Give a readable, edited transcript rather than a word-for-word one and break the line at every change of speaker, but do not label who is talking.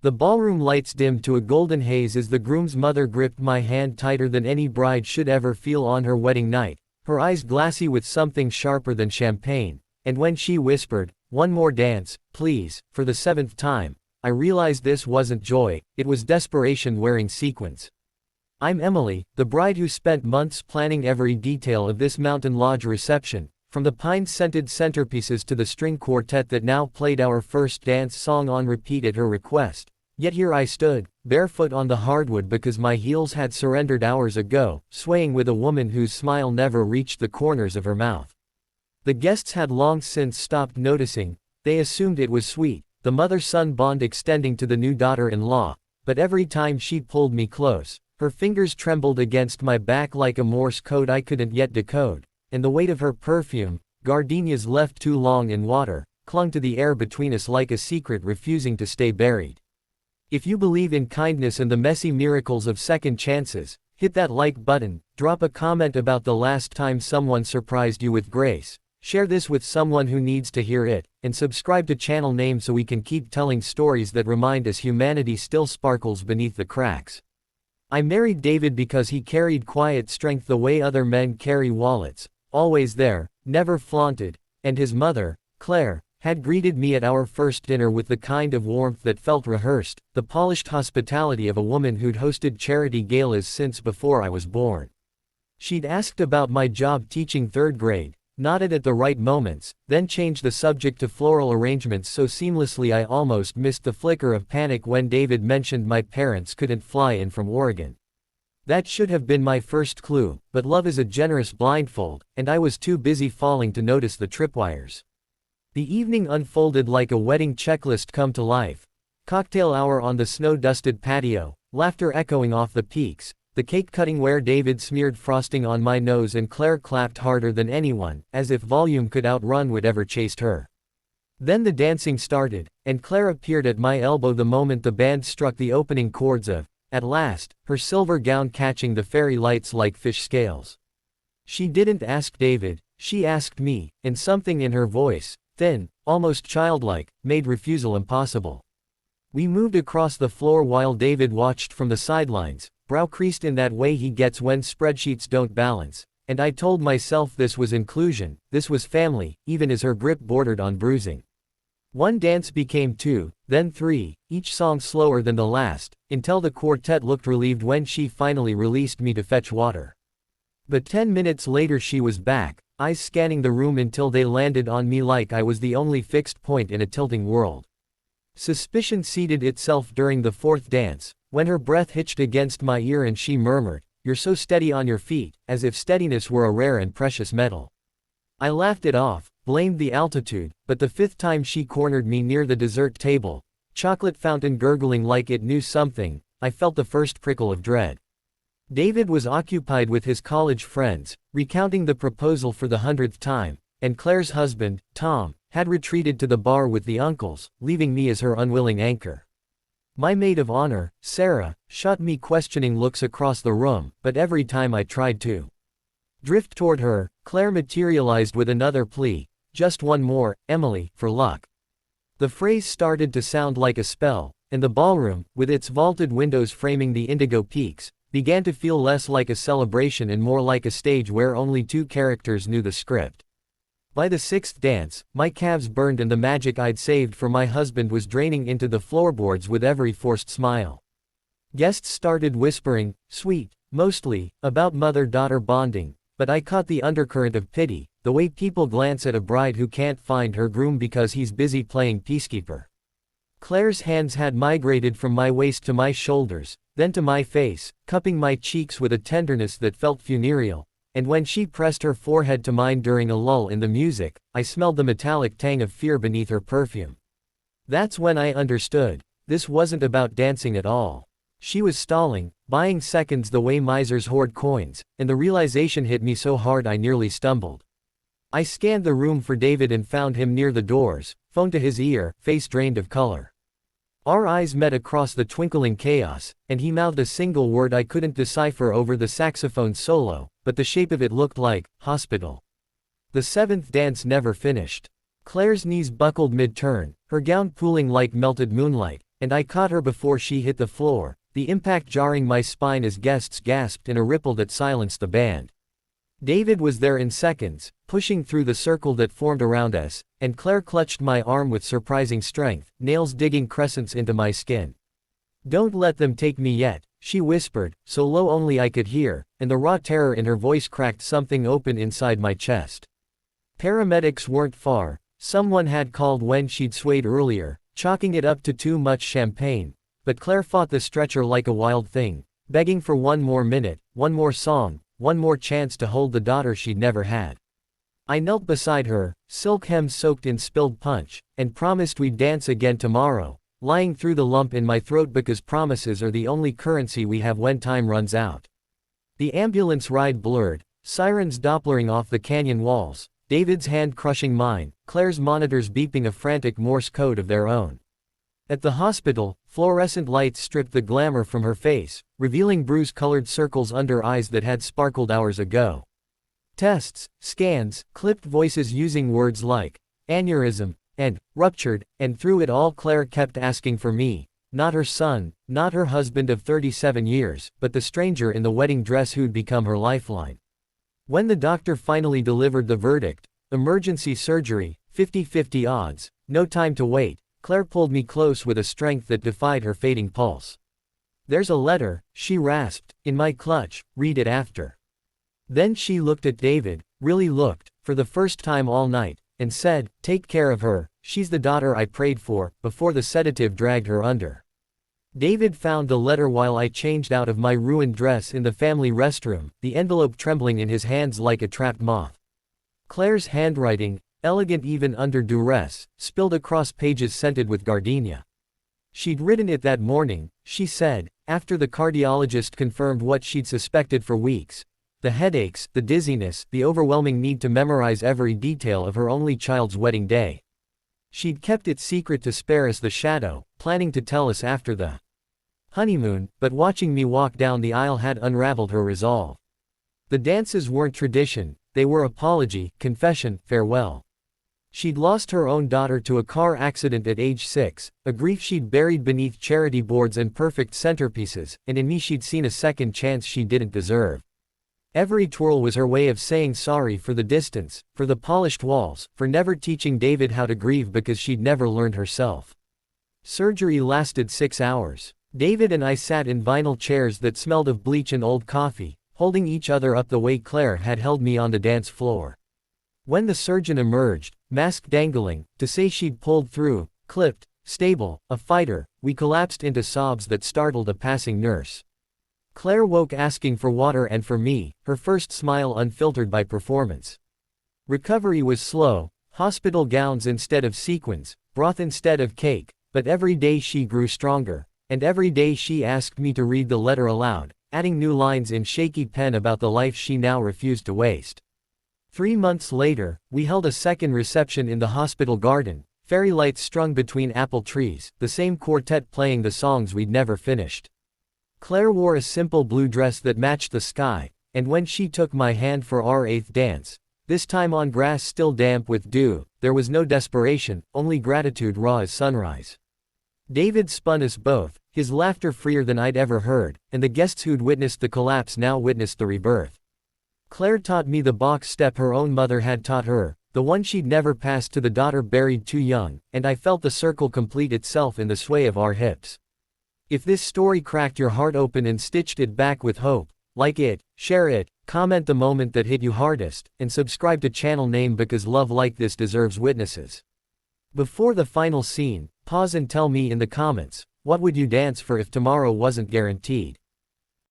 The ballroom lights dimmed to a golden haze as the groom's mother gripped my hand tighter than any bride should ever feel on her wedding night, her eyes glassy with something sharper than champagne, and when she whispered, "One more dance, please," for the 7th time, I realized this wasn't joy, it was desperation wearing sequins. I'm Emily, the bride who spent months planning every detail of this mountain lodge reception, from the pine-scented centerpieces to the string quartet that now played our first dance song on repeat at her request. Yet here I stood, barefoot on the hardwood because my heels had surrendered hours ago, swaying with a woman whose smile never reached the corners of her mouth. The guests had long since stopped noticing, they assumed it was sweet, the mother-son bond extending to the new daughter-in-law, but every time she pulled me close, her fingers trembled against my back like a Morse code I couldn't yet decode, and the weight of her perfume, gardenias left too long in water, clung to the air between us like a secret refusing to stay buried. If you believe in kindness and the messy miracles of second chances, hit that like button, drop a comment about the last time someone surprised you with grace, share this with someone who needs to hear it, and subscribe to channel name so we can keep telling stories that remind us humanity still sparkles beneath the cracks. I married David because he carried quiet strength the way other men carry wallets, always there, never flaunted, and his mother, Claire, had greeted me at our first dinner with the kind of warmth that felt rehearsed, the polished hospitality of a woman who'd hosted charity galas since before I was born. She'd asked about my job teaching 3rd grade, nodded at the right moments, then changed the subject to floral arrangements so seamlessly I almost missed the flicker of panic when David mentioned my parents couldn't fly in from Oregon. That should have been my first clue, but love is a generous blindfold, and I was too busy falling to notice the tripwires. The evening unfolded like a wedding checklist come to life. Cocktail hour on the snow-dusted patio, laughter echoing off the peaks, the cake cutting where David smeared frosting on my nose and Claire clapped harder than anyone, as if volume could outrun whatever chased her. Then the dancing started, and Claire appeared at my elbow the moment the band struck the opening chords of At Last, her silver gown catching the fairy lights like fish scales. She didn't ask David, she asked me, and something in her voice, thin, almost childlike, made refusal impossible. We moved across the floor while David watched from the sidelines, brow creased in that way he gets when spreadsheets don't balance, and I told myself this was inclusion, this was family, even as her grip bordered on bruising. One dance became 2, then 3, each song slower than the last, until the quartet looked relieved when she finally released me to fetch water. But 10 minutes later she was back, eyes scanning the room until they landed on me like I was the only fixed point in a tilting world. Suspicion seated itself during the 4th dance, when her breath hitched against my ear and she murmured, "You're so steady on your feet," as if steadiness were a rare and precious metal. I laughed it off, blamed the altitude, but the 5th time she cornered me near the dessert table, chocolate fountain gurgling like it knew something, I felt the first prickle of dread. David was occupied with his college friends, recounting the proposal for the 100th time, and Claire's husband, Tom, had retreated to the bar with the uncles, leaving me as her unwilling anchor. My maid of honor, Sarah, shot me questioning looks across the room, but every time I tried to drift toward her, Claire materialized with another plea, "Just one more, Emily, for luck." The phrase started to sound like a spell, and the ballroom, with its vaulted windows framing the indigo peaks, began to feel less like a celebration and more like a stage where only 2 characters knew the script. By the 6th dance, my calves burned and the magic I'd saved for my husband was draining into the floorboards with every forced smile. Guests started whispering, sweet, mostly, about mother-daughter bonding, but I caught the undercurrent of pity, the way people glance at a bride who can't find her groom because he's busy playing peacekeeper. Claire's hands had migrated from my waist to my shoulders, then to my face, cupping my cheeks with a tenderness that felt funereal. And when she pressed her forehead to mine during a lull in the music, I smelled the metallic tang of fear beneath her perfume. That's when I understood, this wasn't about dancing at all. She was stalling, buying seconds the way misers hoard coins, and the realization hit me so hard I nearly stumbled. I scanned the room for David and found him near the doors, phone to his ear, face drained of color. Our eyes met across the twinkling chaos, and he mouthed a single word I couldn't decipher over the saxophone solo, but the shape of it looked like hospital. The 7th dance never finished. Claire's knees buckled mid-turn, her gown pooling like melted moonlight, and I caught her before she hit the floor, the impact jarring my spine as guests gasped in a ripple that silenced the band. David was there in seconds, pushing through the circle that formed around us, and Claire clutched my arm with surprising strength, nails digging crescents into my skin. "Don't let them take me yet," she whispered, so low only I could hear, and the raw terror in her voice cracked something open inside my chest. Paramedics weren't far. Someone had called when she'd swayed earlier, chalking it up to too much champagne, but Claire fought the stretcher like a wild thing, begging for one more minute, one more song, one more chance to hold the daughter she'd never had. I knelt beside her, silk hem soaked in spilled punch, and promised we'd dance again tomorrow, lying through the lump in my throat because promises are the only currency we have when time runs out. The ambulance ride blurred, sirens dopplering off the canyon walls, David's hand crushing mine, Claire's monitors beeping a frantic Morse code of their own. At the hospital, fluorescent lights stripped the glamour from her face, revealing bruise-colored circles under eyes that had sparkled hours ago. Tests, scans, clipped voices using words like aneurysm and ruptured, and through it all Claire kept asking for me, not her son, not her husband of 37 years, but the stranger in the wedding dress who'd become her lifeline. When the doctor finally delivered the verdict, emergency surgery, 50-50 odds, no time to wait, Claire pulled me close with a strength that defied her fading pulse. "There's a letter," she rasped, in my clutch, "read it after." Then she looked at David, really looked, for the first time all night, and said, "Take care of her, she's the daughter I prayed for," before the sedative dragged her under. David found the letter while I changed out of my ruined dress in the family restroom, the envelope trembling in his hands like a trapped moth. Claire's handwriting, elegant even under duress, spilled across pages scented with gardenia. She'd written it that morning, she said, after the cardiologist confirmed what she'd suspected for weeks. The headaches, the dizziness, the overwhelming need to memorize every detail of her only child's wedding day. She'd kept it secret to spare us the shadow, planning to tell us after the honeymoon, but watching me walk down the aisle had unraveled her resolve. The dances weren't tradition, they were apology, confession, farewell. She'd lost her own daughter to a car accident at age 6, a grief she'd buried beneath charity boards and perfect centerpieces, and in me she'd seen a second chance she didn't deserve. Every twirl was her way of saying sorry for the distance, for the polished walls, for never teaching David how to grieve because she'd never learned herself. Surgery lasted 6 hours. David and I sat in vinyl chairs that smelled of bleach and old coffee, holding each other up the way Claire had held me on the dance floor. When the surgeon emerged, mask dangling, to say she'd pulled through, clipped, stable, a fighter, we collapsed into sobs that startled a passing nurse. Claire woke asking for water and for me, her first smile unfiltered by performance. Recovery was slow, hospital gowns instead of sequins, broth instead of cake, but every day she grew stronger, and every day she asked me to read the letter aloud, adding new lines in shaky pen about the life she now refused to waste. 3 months later, we held a second reception in the hospital garden, fairy lights strung between apple trees, the same quartet playing the songs we'd never finished. Claire wore a simple blue dress that matched the sky, and when she took my hand for our 8th dance, this time on grass still damp with dew, there was no desperation, only gratitude raw as sunrise. David spun us both, his laughter freer than I'd ever heard, and the guests who'd witnessed the collapse now witnessed the rebirth. Claire taught me the box step her own mother had taught her, the one she'd never passed to the daughter buried too young, and I felt the circle complete itself in the sway of our hips. If this story cracked your heart open and stitched it back with hope, like it, share it, comment the moment that hit you hardest, and subscribe to channel name because love like this deserves witnesses. Before the final scene, pause and tell me in the comments, what would you dance for if tomorrow wasn't guaranteed?